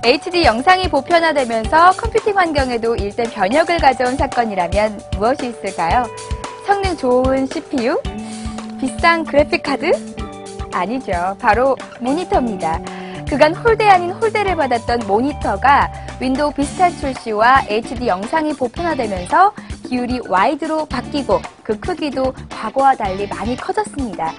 HD 영상이 보편화되면서 컴퓨팅 환경에도 일대 변혁을 가져온 사건이라면 무엇이 있을까요? 성능 좋은 CPU? 비싼 그래픽카드? 아니죠. 바로 모니터입니다. 그간 홀대 아닌 홀대를 받았던 모니터가 윈도우 비스타 출시와 HD 영상이 보편화되면서 기울이 와이드로 바뀌고 그 크기도 과거와 달리 많이 커졌습니다.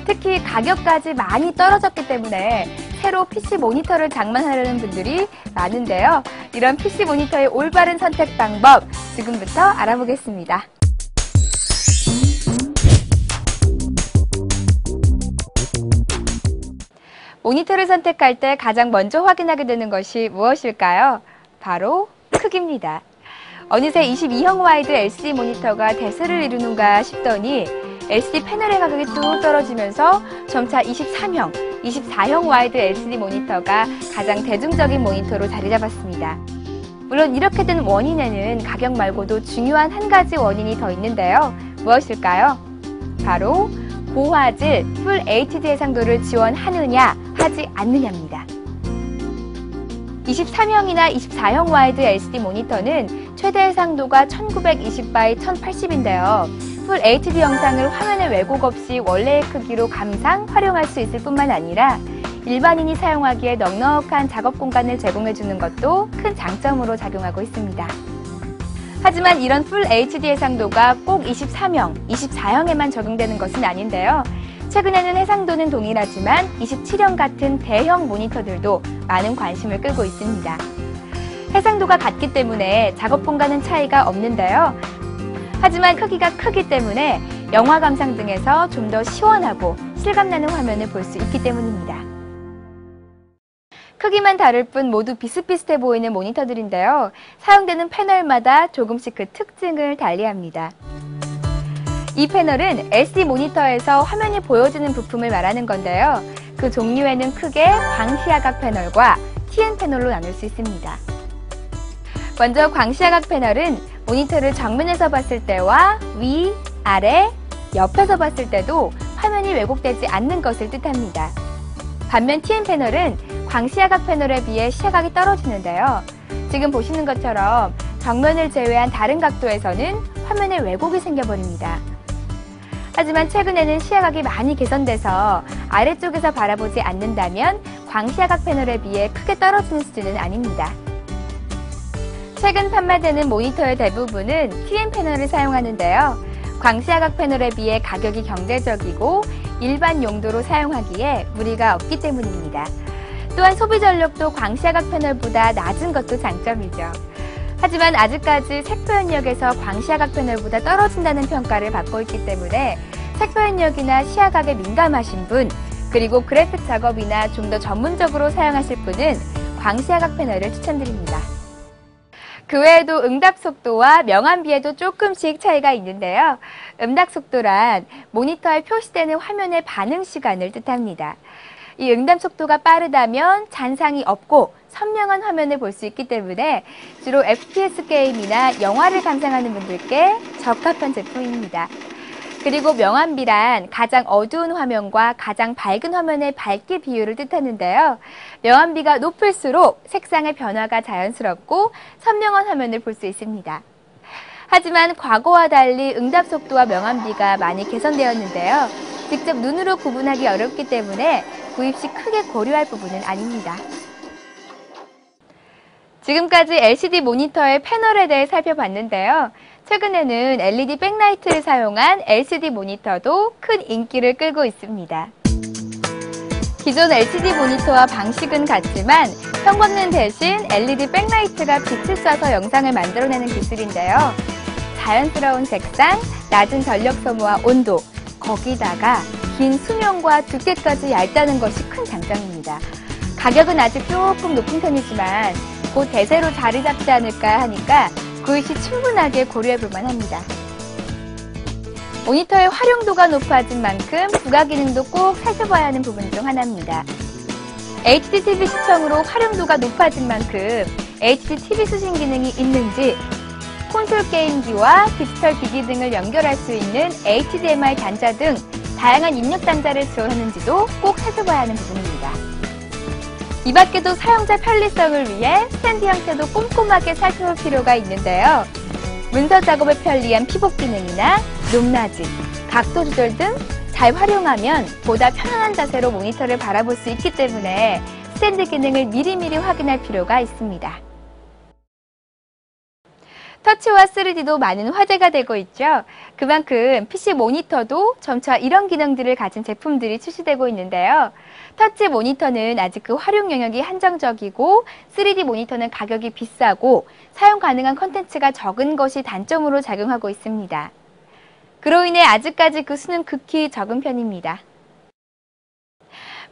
특히 가격까지 많이 떨어졌기 때문에 새로 PC 모니터를 장만하려는 분들이 많은데요. 이런 PC 모니터의 올바른 선택 방법 지금부터 알아보겠습니다. 모니터를 선택할 때 가장 먼저 확인하게 되는 것이 무엇일까요? 바로 크기입니다. 어느새 22형 와이드 LCD 모니터가 대세를 이루는가 싶더니 LCD 패널의 가격이 뚝 떨어지면서 점차 23형, 24형 와이드 LCD 모니터가 가장 대중적인 모니터로 자리 잡았습니다. 물론 이렇게 된 원인에는 가격 말고도 중요한 한 가지 원인이 더 있는데요. 무엇일까요? 바로 고화질 풀 HD 해상도를 지원하느냐 하지 않느냐입니다. 23형이나 24형 와이드 LCD 모니터는 최대 해상도가 1920x1080인데요. 풀 HD 영상을 화면의 왜곡 없이 원래의 크기로 감상, 활용할 수 있을 뿐만 아니라 일반인이 사용하기에 넉넉한 작업 공간을 제공해주는 것도 큰 장점으로 작용하고 있습니다. 하지만 이런 풀 HD 해상도가 꼭 23형, 24형에만 적용되는 것은 아닌데요. 최근에는 해상도는 동일하지만 27형 같은 대형 모니터들도 많은 관심을 끌고 있습니다. 해상도가 같기 때문에 작업 공간은 차이가 없는데요. 하지만 크기가 크기 때문에 영화 감상 등에서 좀 더 시원하고 실감나는 화면을 볼 수 있기 때문입니다. 크기만 다를 뿐 모두 비슷비슷해 보이는 모니터들인데요. 사용되는 패널마다 조금씩 그 특징을 달리합니다. 이 패널은 LCD 모니터에서 화면이 보여지는 부품을 말하는 건데요. 그 종류에는 크게 광시야각 패널과 TN 패널로 나눌 수 있습니다. 먼저 광시야각 패널은 모니터를 정면에서 봤을 때와 위, 아래, 옆에서 봤을 때도 화면이 왜곡되지 않는 것을 뜻합니다. 반면 TN 패널은 광시야각 패널에 비해 시야각이 떨어지는데요. 지금 보시는 것처럼 정면을 제외한 다른 각도에서는 화면에 왜곡이 생겨버립니다. 하지만 최근에는 시야각이 많이 개선돼서 아래쪽에서 바라보지 않는다면 광시야각 패널에 비해 크게 떨어지는 수준은 아닙니다. 최근 판매되는 모니터의 대부분은 TN 패널을 사용하는데요. 광시야각 패널에 비해 가격이 경제적이고 일반 용도로 사용하기에 무리가 없기 때문입니다. 또한 소비 전력도 광시야각 패널보다 낮은 것도 장점이죠. 하지만 아직까지 색표현력에서 광시야각 패널보다 떨어진다는 평가를 받고 있기 때문에 색표현력이나 시야각에 민감하신 분, 그리고 그래픽 작업이나 좀 더 전문적으로 사용하실 분은 광시야각 패널을 추천드립니다. 그 외에도 응답 속도와 명암비에도 조금씩 차이가 있는데요. 응답 속도란 모니터에 표시되는 화면의 반응 시간을 뜻합니다. 이 응답 속도가 빠르다면 잔상이 없고 선명한 화면을 볼 수 있기 때문에 주로 FPS 게임이나 영화를 감상하는 분들께 적합한 제품입니다. 그리고 명암비란 가장 어두운 화면과 가장 밝은 화면의 밝기 비율을 뜻하는데요. 명암비가 높을수록 색상의 변화가 자연스럽고 선명한 화면을 볼 수 있습니다. 하지만 과거와 달리 응답 속도와 명암비가 많이 개선되었는데요. 직접 눈으로 구분하기 어렵기 때문에 구입 시 크게 고려할 부분은 아닙니다. 지금까지 LCD 모니터의 패널에 대해 살펴봤는데요. 최근에는 LED 백라이트를 사용한 LCD 모니터도 큰 인기를 끌고 있습니다. 기존 LCD 모니터와 방식은 같지만 형광등 대신 LED 백라이트가 빛을 쏴서 영상을 만들어내는 기술인데요. 자연스러운 색상, 낮은 전력 소모와 온도, 거기다가 긴 수명과 두께까지 얇다는 것이 큰 장점입니다. 가격은 아직 조금 높은 편이지만 곧 대세로 자리 잡지 않을까 하니까 구입 시 충분하게 고려해볼 만합니다. 모니터의 활용도가 높아진 만큼 부가 기능도 꼭 살펴봐야 하는 부분 중 하나입니다. HDTV 시청으로 활용도가 높아진 만큼 HDTV 수신 기능이 있는지, 콘솔 게임기와 디지털 기기 등을 연결할 수 있는 HDMI 단자 등 다양한 입력 단자를 지원하는지도 꼭 살펴봐야 하는 부분입니다. 이 밖에도 사용자 편리성을 위해 스탠드 형태도 꼼꼼하게 살펴볼 필요가 있는데요. 문서 작업에 편리한 피복 기능이나 높낮이, 각도 조절 등 잘 활용하면 보다 편안한 자세로 모니터를 바라볼 수 있기 때문에 스탠드 기능을 미리미리 확인할 필요가 있습니다. 터치와 3D도 많은 화제가 되고 있죠. 그만큼 PC 모니터도 점차 이런 기능들을 가진 제품들이 출시되고 있는데요. 터치 모니터는 아직 그 활용 영역이 한정적이고 3D 모니터는 가격이 비싸고 사용 가능한 컨텐츠가 적은 것이 단점으로 작용하고 있습니다. 그로 인해 아직까지 그 수는 극히 적은 편입니다.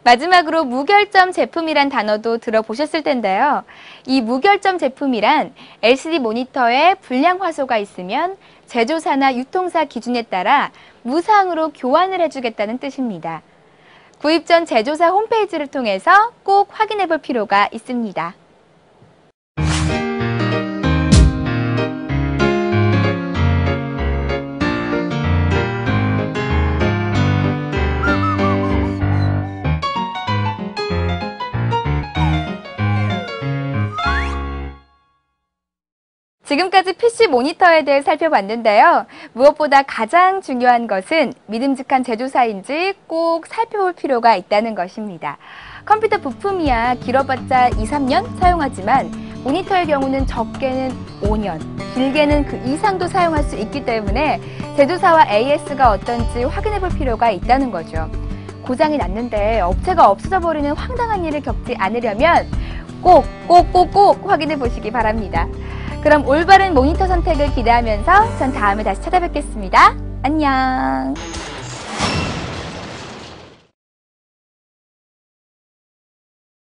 마지막으로 무결점 제품이란 단어도 들어보셨을 텐데요. 이 무결점 제품이란 LCD 모니터에 불량 화소가 있으면 제조사나 유통사 기준에 따라 무상으로 교환을 해주겠다는 뜻입니다. 구입 전 제조사 홈페이지를 통해서 꼭 확인해 볼 필요가 있습니다. 지금까지 PC 모니터에 대해 살펴봤는데요. 무엇보다 가장 중요한 것은 믿음직한 제조사인지 꼭 살펴볼 필요가 있다는 것입니다. 컴퓨터 부품이야 길어봤자 2, 3년 사용하지만 모니터의 경우는 적게는 5년, 길게는 그 이상도 사용할 수 있기 때문에 제조사와 AS가 어떤지 확인해 볼 필요가 있다는 거죠. 고장이 났는데 업체가 없어져 버리는 황당한 일을 겪지 않으려면 꼭 확인해 보시기 바랍니다. 그럼 올바른 모니터 선택을 기대하면서 전 다음에 다시 찾아뵙겠습니다. 안녕.